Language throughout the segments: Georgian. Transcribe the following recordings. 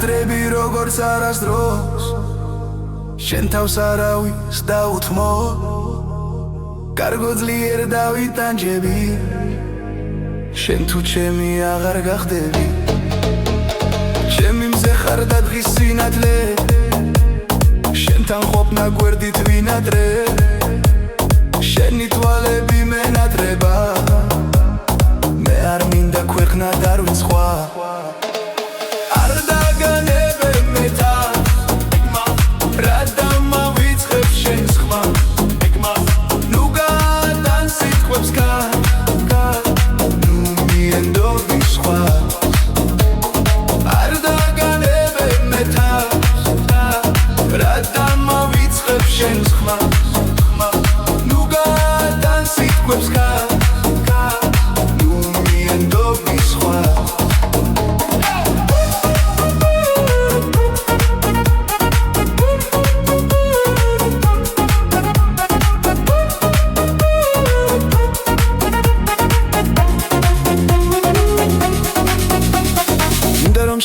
ვინატრები როგორც არასდროს შენ თავს არავის დაუთმო კარგო ძლიერ დავიტანჯები შენ თუ ჩემი აღარ გახდები ჩემი მზე ხარ და დღის სინათლე შენთან ყოფნა გვერდით ვინატრე შენი თვალები მენატრება მე არ მინდა ქვეყნა დარვიცხვა არ დაგანებე მე თავს რა დამავიწყებ შენს ხმას ნუ გადან სიტყვებს ნუ მიენდობი სხვა არ დაგანებე მე თავს რა დამავიწყებ შენს ხმას ნუ გადან სიტყვებს ნუ მიენდობი სხვა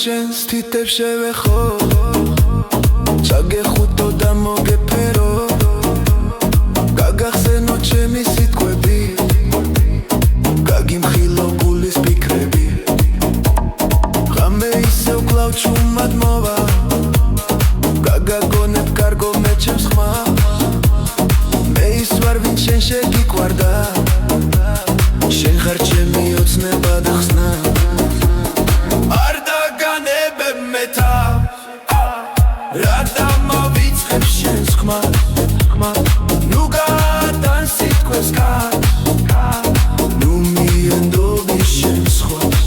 შენს თითებს შევეხო ჩაგეხუტო და მოგეფერო გაგახსენო ჩემი სიტყვები გაგიმხილო გულის ფიქრები ღამე ისევ კლავ ჩუმად მოვა გაგაგონებ კარგო მე ჩემს ხმას მე ის ვარ ვინც შენ შეგიყვარდა შენ ხარ ჩემი ოცნება და ხსნა რა დამავიწყებ შენს ხმას ნუ გადან სიტყვებს ნუ მიენდობი შენს ხვას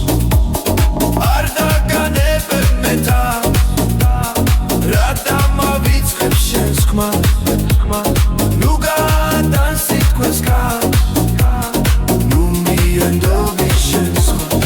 არ დაგანებე მე თავს რა დამავიწყებ შენს ხმას ნუ გადან სიტყვებს ნუ მიენდობი შენს ხვას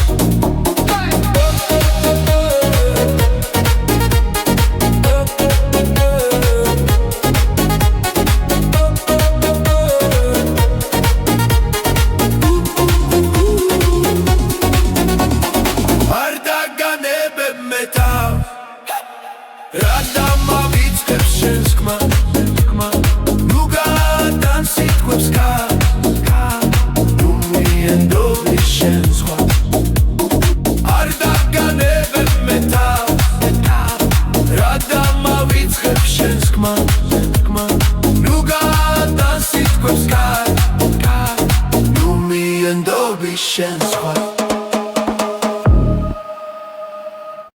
რა დამავიწყებ შენს ხმას ნუ გადან სიტყვებს ნუ მიენდობი შენს ხვას არ დაგანებე მე თავს რა დამავიწყებ შენს ხმას ნუ გადან სიტყვებს ნუ მიენდობი შენს ხვას